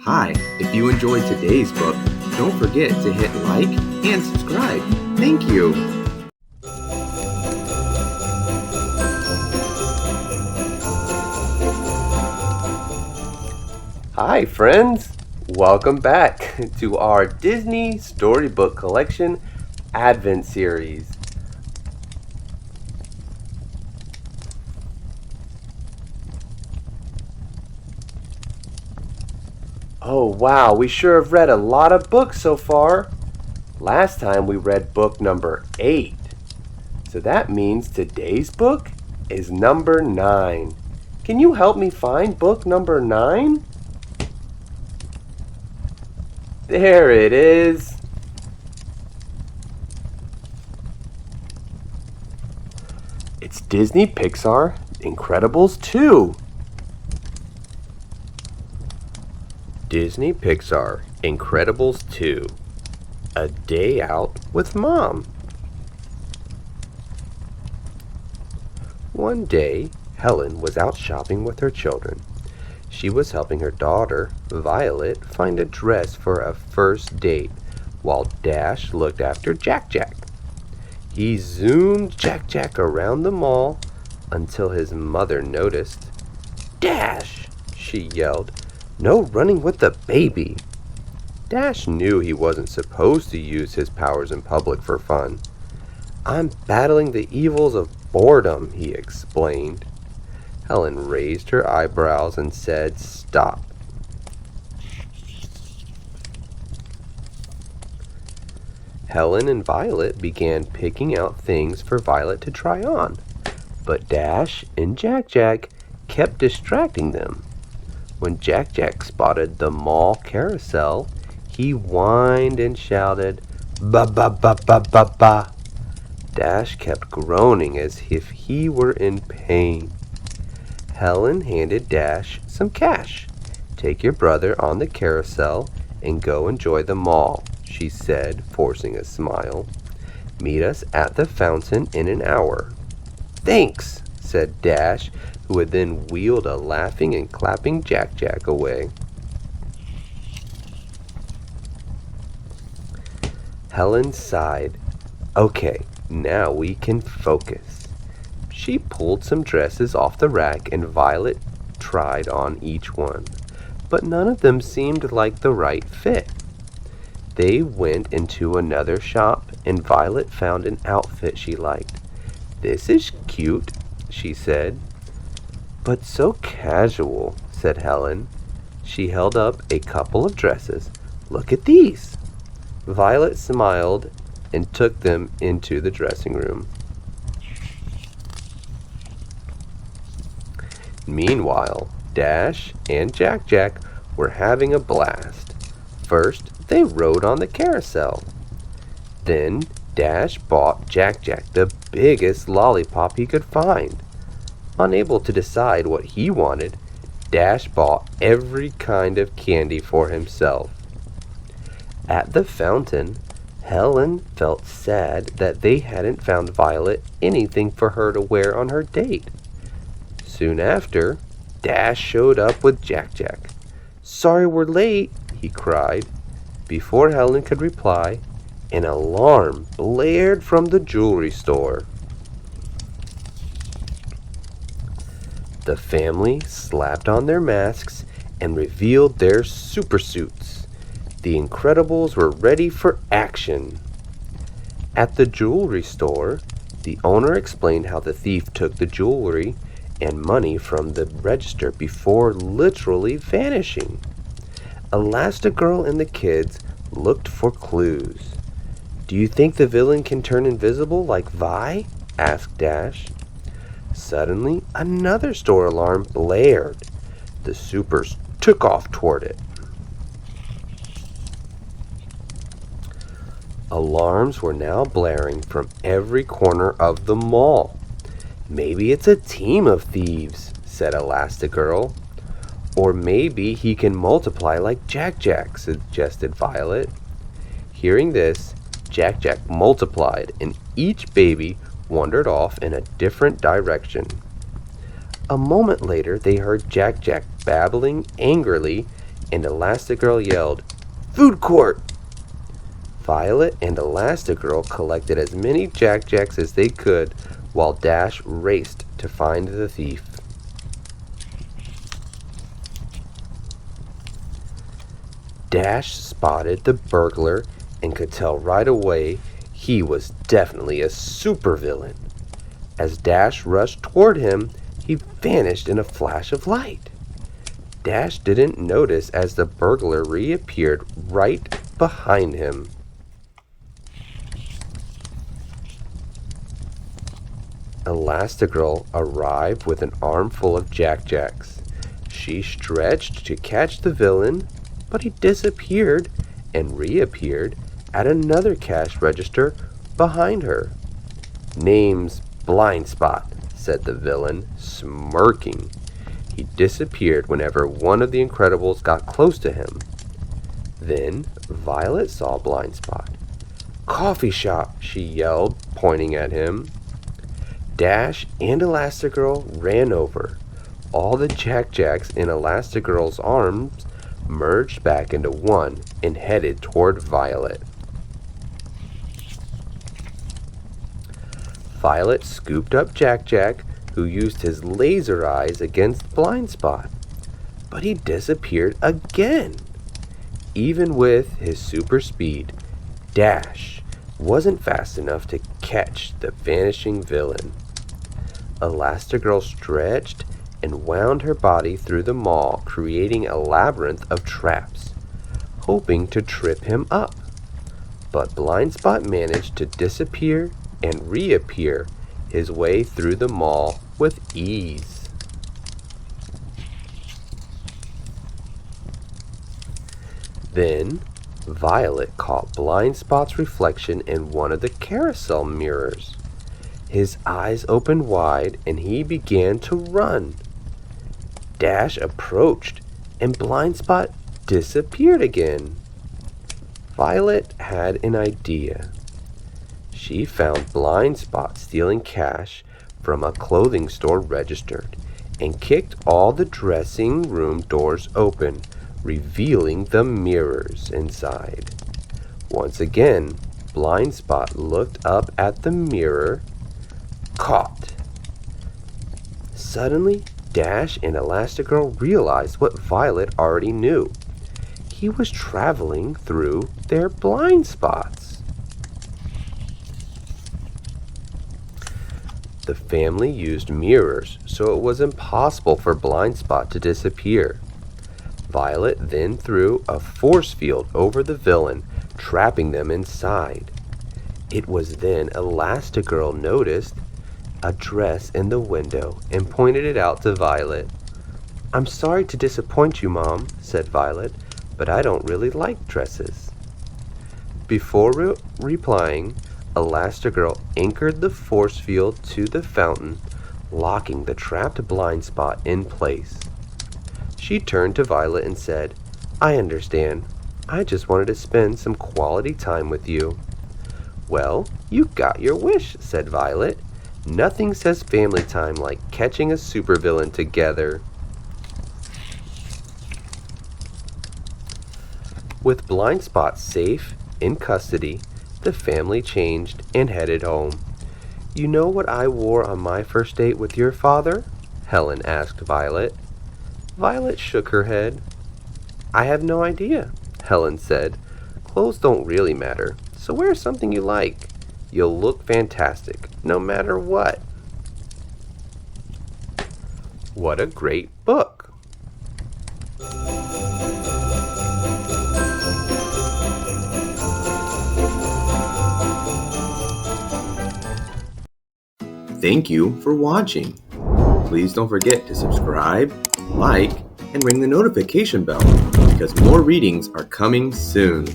Hi, if you enjoyed today's book, don't forget to hit like and subscribe. Thank you. Hi friends! Welcome back to our Disney Storybook Collection Advent Series. Oh wow, we sure have read a lot of books so far. Last time we read book number 8. So that means today's book is number 9. Can you help me find book number 9? There it is. It's Disney Pixar Incredibles 2. Disney Pixar Incredibles 2. A Day Out with Mom. One day, Helen was out shopping with her children. She was helping her daughter, Violet, find a dress for a first date, while Dash looked after Jack Jack. He zoomed Jack Jack around the mall until his mother noticed. "Dash!" she yelled. "No running with the baby!" Dash knew he wasn't supposed to use his powers in public for fun. "I'm battling the evils of boredom," he explained. Helen raised her eyebrows and said, "Stop." Helen and Violet began picking out things for Violet to try on, but Dash and Jack Jack kept distracting them. When Jack Jack spotted the mall carousel, he whined and shouted, "Ba ba ba ba ba ba." Dash kept groaning as if he were in pain. Helen handed Dash some cash. "Take your brother on the carousel and go enjoy the mall," she said, forcing a smile. "Meet us at the fountain in an hour." "Thanks," said Dash, who had then wheeled a laughing and clapping Jack Jack away. Helen sighed. "Okay, now we can focus." She pulled some dresses off the rack and Violet tried on each one, but none of them seemed like the right fit. They went into another shop and Violet found an outfit she liked. "This is cute," she said. "But so casual," said Helen. She held up a couple of dresses. "Look at these." Violet smiled and took them into the dressing room. Meanwhile, Dash and Jack Jack were having a blast. First, they rode on the carousel. Then, Dash bought Jack Jack the biggest lollipop he could find. Unable to decide what he wanted, Dash bought every kind of candy for himself. At the fountain, Helen felt sad that they hadn't found Violet anything for her to wear on her date. Soon after, Dash showed up with Jack Jack. "Sorry we're late," he cried. Before Helen could reply, an alarm blared from the jewelry store. The family slapped on their masks and revealed their super suits. The Incredibles were ready for action. At the jewelry store, the owner explained how the thief took the jewelry and money from the register before literally vanishing. Elastigirl and the kids looked for clues. "Do you think the villain can turn invisible like Vi?" asked Dash. Suddenly, another store alarm blared. The supers took off toward it. Alarms were now blaring from every corner of the mall. "Maybe it's a team of thieves," said Elastigirl. "Or maybe he can multiply like Jack Jack," suggested Violet. Hearing this, Jack Jack multiplied and each baby wandered off in a different direction. A moment later, they heard Jack Jack babbling angrily and Elastigirl yelled, "Food court!" Violet and Elastigirl collected as many Jack Jacks as they could while Dash raced to find the thief. Dash spotted the burglar and could tell right away he was definitely a supervillain. As Dash rushed toward him, he vanished in a flash of light. Dash didn't notice as the burglar reappeared right behind him. Elastigirl arrived with an armful of Jack Jacks. She stretched to catch the villain, but he disappeared and reappeared at another cash register behind her. "Name's Blind Spot," said the villain, smirking. He disappeared whenever one of the Incredibles got close to him. Then Violet saw Blind Spot. "Coffee shop," she yelled, pointing at him. Dash and Elastigirl ran over. All the Jack Jacks in Elastigirl's arms merged back into one and headed toward Violet. Violet scooped up Jack Jack, who used his laser eyes against Blind Spot. But he disappeared again. Even with his super speed, Dash wasn't fast enough to catch the vanishing villain. Elastigirl stretched and wound her body through the mall, creating a labyrinth of traps, hoping to trip him up. But Blind Spot managed to disappear and reappear his way through the mall with ease. Then Violet caught Blind Spot's reflection in one of the carousel mirrors. His eyes opened wide and he began to run. Dash approached and Blind Spot disappeared again. Violet had an idea. She found Blind Spot stealing cash from a clothing store registered and kicked all the dressing room doors open, revealing the mirrors inside. Once again, Blind Spot looked up at the mirror. Caught. Suddenly, Dash and Elastigirl realized what Violet already knew. He was traveling through their blind spots. The family used mirrors, so it was impossible for Blind Spot to disappear. Violet then threw a force field over the villain, trapping them inside. It was then Elastigirl noticed a dress in the window and pointed it out to Violet. "I'm sorry to disappoint you, Mom," said Violet, "but I don't really like dresses." Before replying, Elastigirl anchored the force field to the fountain, locking the trapped Blind Spot in place. She turned to Violet and said, "I understand. I just wanted to spend some quality time with you." "Well, you got your wish," said Violet. "Nothing says family time like catching a supervillain together." With Blind Spot safe in custody, the family changed and headed home. "You know what I wore on my first date with your father?" Helen asked Violet. Violet shook her head. "I have no idea," Helen said. "Clothes don't really matter, so wear something you like. You'll look fantastic, no matter what." What a great book! Thank you for watching. Please don't forget to subscribe, like, and ring the notification bell because more readings are coming soon.